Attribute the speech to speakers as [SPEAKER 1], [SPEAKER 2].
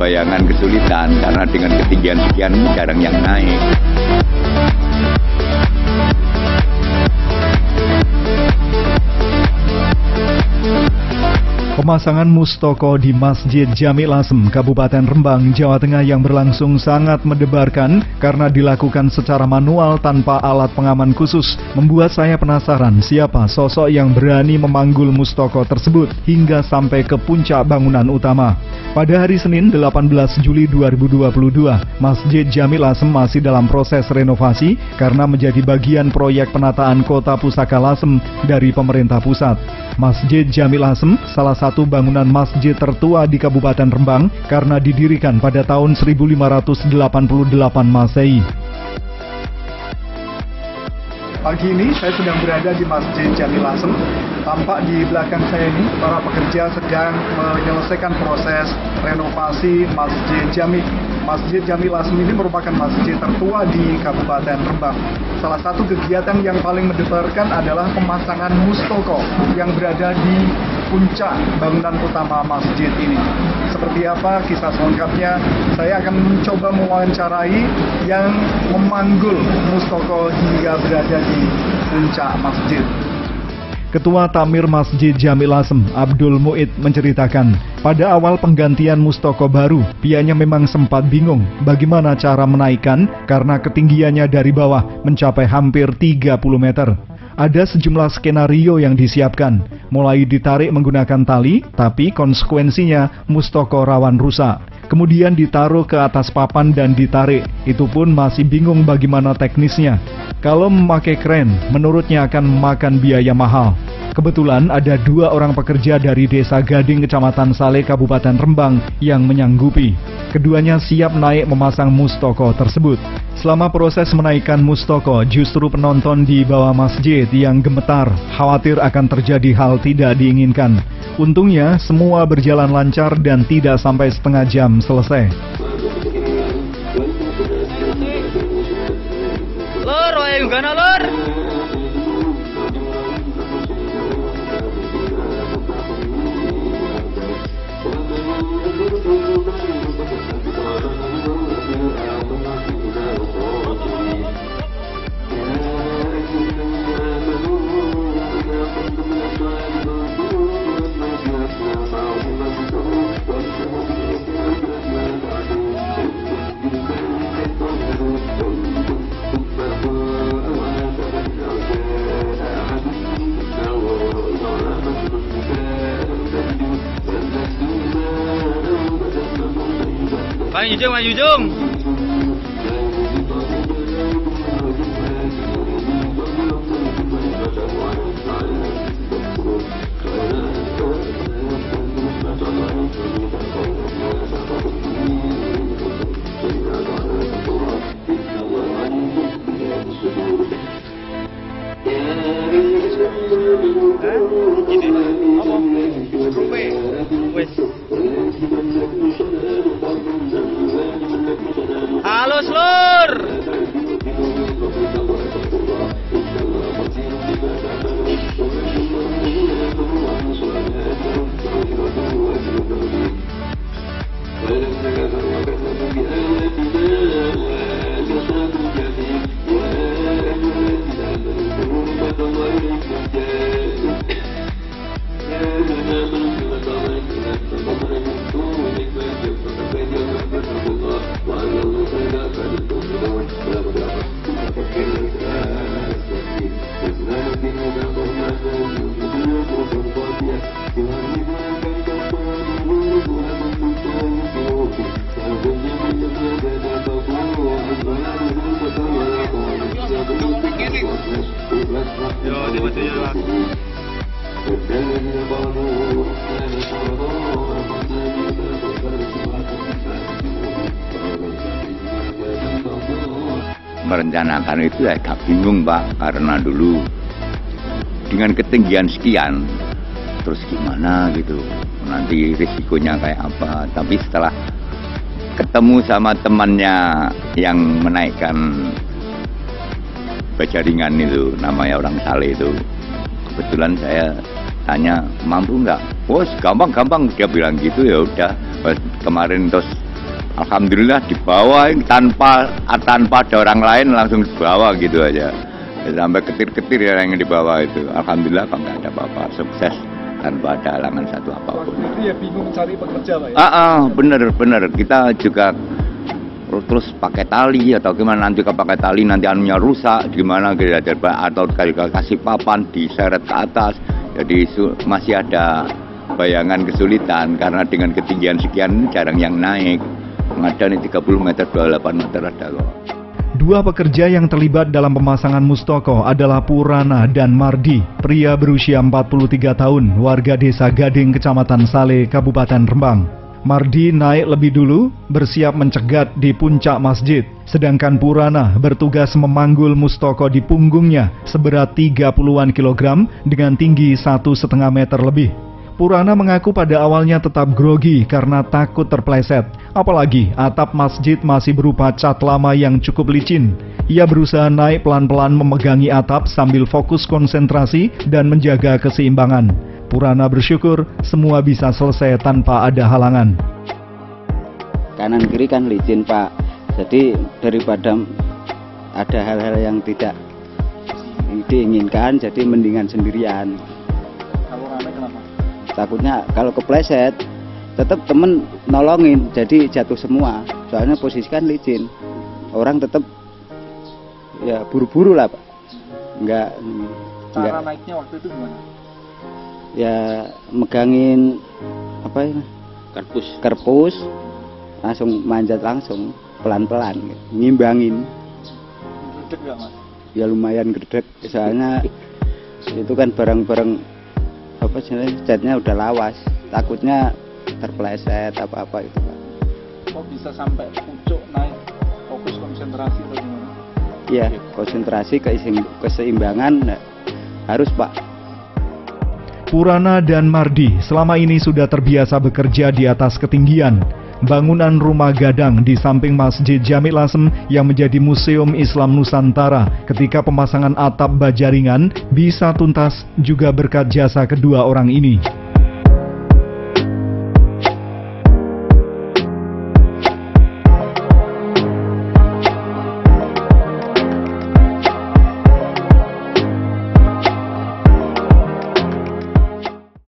[SPEAKER 1] bayangan kesulitan karena dengan ketinggian sekian jarang yang naik.
[SPEAKER 2] Pemasangan mustoko di Masjid Jami Lasem, Kabupaten Rembang, Jawa Tengah yang berlangsung sangat mendebarkan karena dilakukan secara manual tanpa alat pengaman khusus, membuat saya penasaran siapa sosok yang berani memanggul mustoko tersebut hingga sampai ke puncak bangunan utama. Pada hari Senin 18 Juli 2022, Masjid Jami Lasem masih dalam proses renovasi karena menjadi bagian proyek penataan Kota Pusaka Lasem dari pemerintah pusat. Masjid Jami Lasem salah satu bangunan masjid tertua di Kabupaten Rembang karena didirikan pada tahun 1588 Masehi. Pagi ini saya sedang berada di Masjid Jami Lasem. Tampak di belakang saya ini para pekerja sedang menyelesaikan proses renovasi Masjid Jami. Masjid Jami Lasem ini merupakan masjid tertua di Kabupaten Rembang. Salah satu kegiatan yang paling mendebarkan adalah pemasangan mustoko yang berada di puncak bangunan utama masjid ini. Seperti apa kisah selengkapnya? Saya akan mencoba mewawancarai yang memanggul mustoko hingga berada di puncak masjid. Ketua Tamir Masjid Jami Lasem, Abdul Muid, menceritakan, pada awal penggantian mustoko baru, pihaknya memang sempat bingung bagaimana cara menaikkan karena ketinggiannya dari bawah mencapai hampir 30 meter. Ada sejumlah skenario yang disiapkan, mulai ditarik menggunakan tali, tapi konsekuensinya mustoko rawan rusak. Kemudian ditaruh ke atas papan dan ditarik, itu pun masih bingung bagaimana teknisnya. Kalau memakai kren, menurutnya akan memakan biaya mahal. Kebetulan ada 2 orang pekerja dari Desa Gading, Kecamatan Saleh, Kabupaten Rembang yang menyanggupi. Keduanya siap naik memasang mustoko tersebut. Selama proses menaikkan mustoko, justru penonton di bawah masjid yang gemetar, khawatir akan terjadi hal tidak diinginkan. Untungnya, semua berjalan lancar dan tidak sampai setengah jam selesai.
[SPEAKER 3] Lor, ayo gana lor. Maju jom. Halo Slur.
[SPEAKER 1] Merencanakan itu ya agak bingung Pak, karena dulu dengan ketinggian sekian terus gimana gitu, nanti risikonya kayak apa. Tapi setelah ketemu sama temannya yang menaikkan baja ringan itu, namanya orang Saleh itu, kebetulan saya tanya mampu nggak? Oh gampang-gampang, dia bilang gitu. Ya udah, kemarin terus Alhamdulillah dibawa tanpa ada orang lain, langsung dibawa gitu aja. Sampai ketir-ketir ya yang dibawa itu. Alhamdulillah kalau nggak ada apa-apa, sukses tanpa ada halangan satu apapun.
[SPEAKER 2] Jadi ya bingung cari pekerja Pak ya?
[SPEAKER 1] Bener. Kita juga terus pakai tali atau gimana, nanti kalau pakai tali nanti anunya rusak gimana gitu, atau kasih papan diseret ke atas. Jadi masih ada bayangan kesulitan karena dengan ketinggian sekian ini jarang yang naik. Ada nih 30 meter, 28 meter ada kok.
[SPEAKER 2] Dua pekerja yang terlibat dalam pemasangan mustoko adalah Purana dan Mardi, pria berusia 43 tahun, warga desa Gading, Kecamatan Sale, Kabupaten Rembang. Mardi naik lebih dulu, bersiap mencegat di puncak masjid, sedangkan Purana bertugas memanggul mustoko di punggungnya seberat 30-an kilogram dengan tinggi 1,5 meter lebih. Purana mengaku pada awalnya tetap grogi karena takut terpleset. Apalagi atap masjid masih berupa cat lama yang cukup licin. Ia berusaha naik pelan-pelan memegangi atap sambil fokus konsentrasi dan menjaga keseimbangan. Purana bersyukur semua bisa selesai tanpa ada halangan.
[SPEAKER 4] Kanan kiri kan licin Pak, jadi daripada ada hal-hal yang tidak diinginkan, jadi mendingan sendirian.
[SPEAKER 2] Kalau rame kenapa?
[SPEAKER 4] Takutnya kalau kepleset tetap temen nolongin, jadi jatuh semua. Soalnya posisi kan licin, orang tetap ya buru-buru lah Pak.
[SPEAKER 2] Cara naiknya waktu itu gimana?
[SPEAKER 4] Ya megangin apa ya? Kerpus, langsung manjat langsung pelan-pelan, ngimbangin.
[SPEAKER 2] Gede nggak Mas?
[SPEAKER 4] Ya lumayan gede, soalnya itu kan barang-barang apa sebenarnya catnya udah lawas, takutnya terpleset apa-apa itu Pak.
[SPEAKER 2] Kok bisa sampai pucuk naik, fokus konsentrasi atau gimana?
[SPEAKER 4] Iya, konsentrasi keseimbangan harus Pak.
[SPEAKER 2] Purana dan Mardi selama ini sudah terbiasa bekerja di atas ketinggian. Bangunan rumah gadang di samping Masjid Jami Lasem yang menjadi Museum Islam Nusantara ketika pemasangan atap baja ringan bisa tuntas juga berkat jasa kedua orang ini.